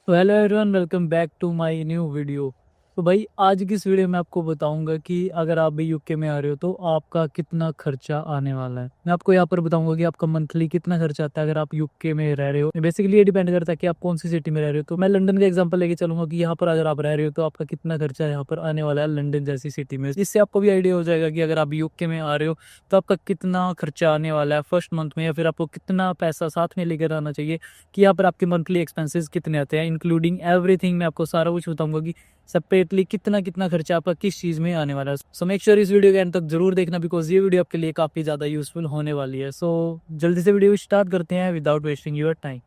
तो hello everyone, welcome back to my new video. तो भाई आज की इस वीडियो में आपको बताऊंगा कि अगर आप भी यूके में आ रहे हो तो आपका कितना खर्चा आने वाला है। मैं आपको यहाँ पर बताऊंगा कि आपका मंथली कितना खर्चा आता है अगर आप यूके में रह रहे हो। बेसिकली ये डिपेंड करता है कि आप कौन सी सिटी में रह रहे हो। तो मैं लंदन का एग्जांपल लेके चलूंगा कि यहाँ पर अगर आप रह रहे हो तो आपका कितना खर्चा यहाँ पर आने वाला है लंदन जैसी सिटी में। इससे आपको भी आइडिया हो जाएगा कि अगर आप यूके में आ रहे हो तो आपका कितना खर्चा आने वाला है फर्स्ट मंथ में, या फिर आपको कितना पैसा साथ में लेकर आना चाहिए कि यहाँ पर आपके मंथली एक्सपेंसेस कितने आते हैं, इंक्लूडिंग एवरीथिंग। मैं आपको सारा कुछ बताऊंगा कि सेपरेटली कितना कितना खर्चा आपका किस चीज़ में आने वाला है। सो मेक श्योर इस वीडियो के एंड तक जरूर देखना, बिकॉज ये वीडियो आपके लिए काफ़ी ज़्यादा यूजफुल होने वाली है। सो जल्दी से वीडियो स्टार्ट करते हैं विदाउट वेस्टिंग योर टाइम।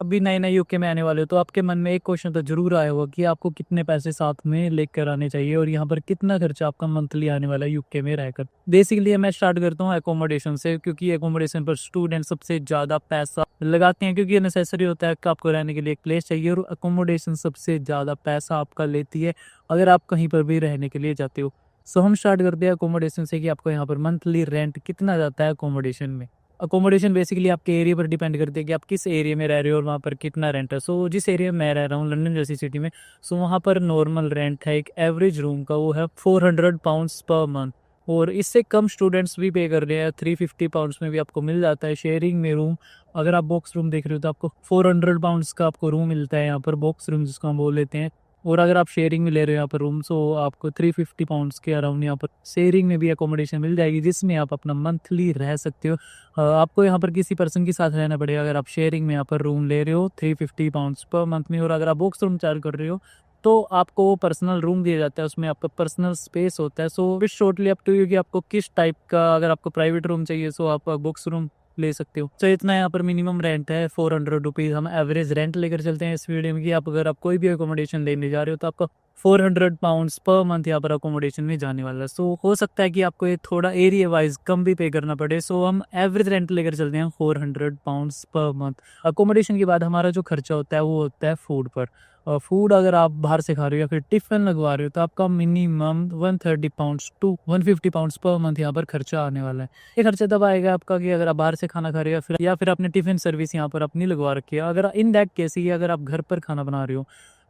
अभी नए नए यूके में आने वाले हो तो आपके मन में एक क्वेश्चन तो जरूर आया होगा कि आपको कितने पैसे साथ में लेकर आने चाहिए और यहाँ पर कितना खर्चा आपका मंथली आने वाला है यूके में रहकर। बेसिकली मैं स्टार्ट करता हूँ एकोमोडेशन से, क्योंकि एकोमोडेशन पर स्टूडेंट सबसे ज़्यादा पैसा लगाते हैं, क्योंकि ये नेसेसरी होता है कि आपको रहने के लिए एक प्लेस चाहिए और अकोमोडेशन सबसे ज़्यादा पैसा आपका लेती है अगर आप कहीं पर भी रहने के लिए जाते हो। सो हम स्टार्ट करते हैं अकोमोडेशन से कि आपको यहाँ पर मंथली रेंट कितना जाता है अकोमोडेशन में। अकोमोडेशन बेसिकली आपके एरिया पर डिपेंड करती है कि आप किस एरिया में रह रहे हो और वहाँ पर कितना रेंट है। सो जिस एरिया में मैं रह रहा हूँ लंदन जैसी सिटी में, सो वहाँ पर नॉर्मल रेंट है एक एवरेज रूम का, वो है £400 पर मंथ। और इससे कम स्टूडेंट्स भी पे कर रहे हैं, £350 में भी आपको मिल जाता है शेयरिंग में रूम। अगर आप बॉक्स रूम देख रहे हो तो आपको £400 का आपको रूम मिलता है यहाँ पर, बॉक्स रूम जिसको हम बोल लेते हैं। और अगर आप शेयरिंग में ले रहे हो यहाँ पर रूम, सो आपको £350 के अराउंड यहाँ पर शेयरिंग में भी अकोमोडेशन मिल जाएगी, जिसमें आप अपना मंथली रह सकते हो। आपको यहाँ पर किसी पर्सन के साथ रहना पड़ेगा अगर आप शेयरिंग में यहाँ पर रूम ले रहे हो £350 पर मंथ में। और अगर आप बॉक्स रूम चार्ज कर रहे हो तो आपको वो पर्सनल रूम दिया जाता है, उसमें आपका पर्सनल स्पेस होता है। So it shortly up to you कि आपको किस टाइप का, अगर आपको प्राइवेट रूम चाहिए सो आप बॉक्स रूम ले सकते हो। तो इतना यहाँ पर मिनिमम रेंट है ₹400। हम एवरेज रेंट लेकर चलते हैं इस वीडियो में कि आप अगर आप कोई भी अकोमोडेशन लेने जा रहे हो तो आपका £400 पर मंथ यहाँ पर अकोमोडेशन में जाने वाला है। सो हो सकता है कि आपको ये थोड़ा एरिया वाइज कम भी पे करना पड़े। सो हम एवरेज रेंट लेकर चलते हैं £400 पर मंथ। अकोमोडेशन के बाद हमारा जो खर्चा होता है वो होता है फूड पर। और फूड अगर आप बाहर से खा रहे हो या फिर टिफिन लगवा रहे हो तो आपका मिनिमम £130 to £150 पर मंथ यहाँ पर खर्चा आने वाला है। ये खर्चा तब आएगा आपका कि अगर आप बाहर से खाना खा रहे हो या फिर आपने टिफिन सर्विस यहाँ पर अपनी लगवा रखी है। अगर इन दैट केस ही अगर आप घर पर खाना बना रहे हो,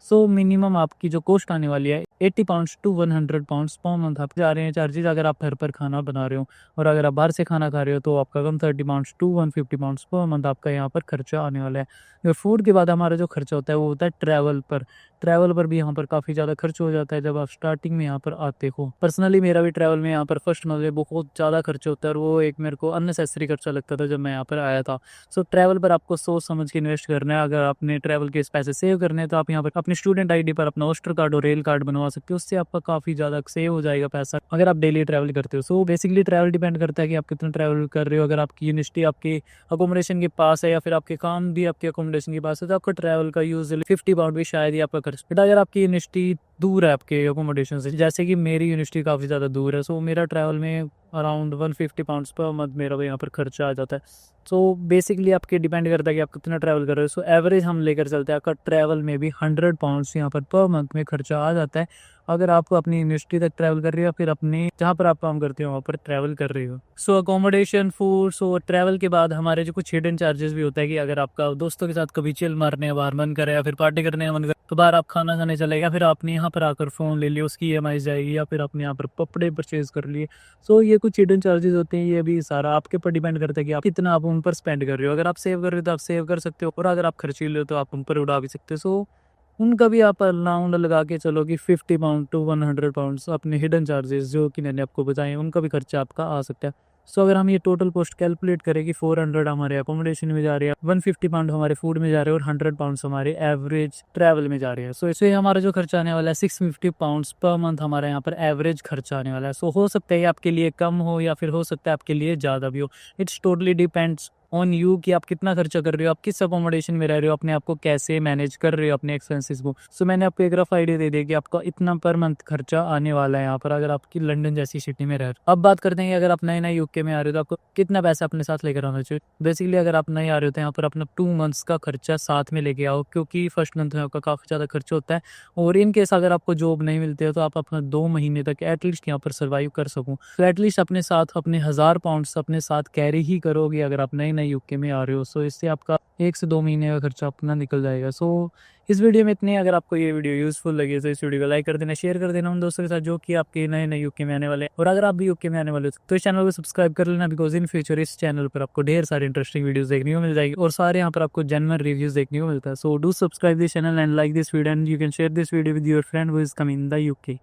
सो मिनिमम आपकी जो कॉस्ट आने वाली है £80 to £100 पर मंथ आप जा रहे हैं चार्जेस अगर आप घर पर खाना बना रहे हो। और अगर आप बाहर से खाना खा रहे हो तो आपका £130 to £150 पर मंथ आपका यहाँ पर खर्चा आने वाला है। और फूड के बाद हमारा जो खर्चा होता है वो होता है ट्रैवल पर। ट्रैवल पर भी यहाँ पर काफ़ी ज़्यादा खर्च हो जाता है जब आप स्टार्टिंग में यहाँ पर आते हो। पर्सनली मेरा भी ट्रैवल में यहाँ पर फर्स्ट मंथ में बहुत ज़्यादा खर्चा होता है, और वो एक मेरे को अननेसेसरी खर्चा लगता था जब मैं यहाँ पर आया था। सो ट्रैवल पर आपको सोच समझ के इन्वेस्ट करना है। अगर आपने ट्रैवल के पैसे सेव करने हैं तो आप यहाँ पर अपने स्टूडेंट आईडी पर अपना ओस्टर कार्ड और रेल कार्ड बनवा सकते हो, उससे आपका काफ़ी ज़्यादा सेव हो जाएगा पैसा अगर आप डेली ट्रैवल करते हो। सो बेसिकली ट्रैवल डिपेंड करता है कि आप कितना ट्रैवल कर रहे हो। अगर आपकी यूनिवर्सिटी आपकी अकोमोडेशन के पास है या फिर आपके काम भी आपके अकोमोडेशन के पास है तो आपका ट्रैवल का यूजुअली £50 भी शायद ही आपका खर्च। बट अगर आपकी यूनिवर्सिटी दूर है आपके अकोमोडेशन से, जैसे कि मेरी यूनिवर्सिटी काफ़ी ज़्यादा दूर है, सो मेरा ट्रैवल में अराउंड £150 पर मंथ मेरा भी यहाँ पर खर्चा आ जाता है। सो बेसिकली आपके डिपेंड करता है कि आप कितना ट्रैवल कर रहे हो। सो एवरेज हम लेकर चलते हैं आपका ट्रैवल में भी £100 यहाँ पर मंथ में खर्चा आ जाता है अगर आप अपनी यूनिवर्सिटी तक ट्रैवल कर रहे हो या फिर अपने जहाँ पर आप काम करते हो वहाँ पर ट्रैवल कर रहे हो। सो अकोमोडेशन, फूड, सो ट्रैवल के बाद हमारे जो कुछ हिडन चार्जेस भी होता है कि अगर आपका दोस्तों के साथ कभी चिल मारने बाहर मन करे या फिर पार्टी करने का मन करे तो बाहर आप खाना खाने चले, या फिर आपने यहाँ पर आकर फ़ोन ले लिया उसकी EMI जाएगी, या फिर आपने यहाँ पर कपड़े परचेज कर लिए। सो ये कुछ हिडन चार्जेस होते हैं, ये भी सारा आपके ऊपर डिपेंड करता है कि आप कितना आप उन पर स्पेंड कर रहे हो। अगर आप सेव कर रहे हो तो आप सेव कर सकते हो, और अगर आप खर्चीले हो तो आप उन पर उड़ा भी सकते हो। सो उनका भी आप अराउंड लगा के चलो कि £50 to £100 अपने हिडन चार्जेस जो कि मैंने आपको बताए उनका भी खर्चा आपका आ सकता है। सो अगर हम ये टोटल कॉस्ट कैलकुलेट करें कि 400 हमारे अकोमोडेशन में जा रहे हैं, £150 हमारे फूड में जा रहे हैं और £100 हमारे एवरेज ट्रैवल में जा रहे हैं। सो इससे हमारा जो खर्चा आने वाला है £650 पर मंथ हमारे यहाँ पर एवरेज खर्चा आने वाला है। सो हो सकता है आपके लिए कम हो या फिर हो सकता है आपके लिए ज़्यादा भी हो, it's totally depends on you कि आप कितना खर्चा कर रहे हो, आप किस अकोमोडेशन में रह रहे हो, अपने आप को कैसे मैनेज कर रहे हो अपने एक्सपेंसेस को। सो मैंने आपको एक रफ आइडिया दे दिया कि आपका इतना पर मंथ खर्चा आने वाला है यहाँ पर, अगर आपकी लंदन जैसी सिटी में रह रहे हो। अब बात करते हैं कि अगर आप नए नए यूके में आ रहे हो तो आपको कितना पैसा अपने साथ लेकर आना चाहिए। बेसिकली अगर आप नए आ रहे हो तो यहाँ पर अपना 2 मंथ्स का खर्चा साथ में लेके आओ, क्योंकि फर्स्ट मंथ में आपका काफ़ी ज़्यादा खर्चा होता है। और इन केस अगर आपको जॉब नहीं मिलती है तो आप अपना 2 महीने तक एटलीस्ट यहाँ पर सर्वाइव कर सकूँ, तो एटलीस्ट अपने साथ अपने 1000 पाउंड्स अपने साथ कैरी ही करोगे अगर आप नए नए यूके में आ रहे हो। सो इससे आपका 1 से 2 महीने का खर्चा अपना निकल जाएगा। सो इस वीडियो में इतने। अगर आपको ये वीडियो यूज़फुल लगी तो इस वीडियो को लाइक कर देना, शेयर कर देना उन दोस्तों के साथ जो कि आपके नए नए यूके में आने वाले हैं। और अगर आप भी यूके में आने वाले हो तो इस चैनल को सब्सक्राइब कर लेना, बिकॉज इन फ्यूचर इस चैनल पर आपको ढेर सारे इंटरेस्टिंग वीडियोस देखने को मिल जाएगी और सारे यहाँ पर आपको जेन्युइन रिव्यूज देखने को मिलता है। So do subscribe this channel and like this video and you can share this video with your friend who is coming in the UK.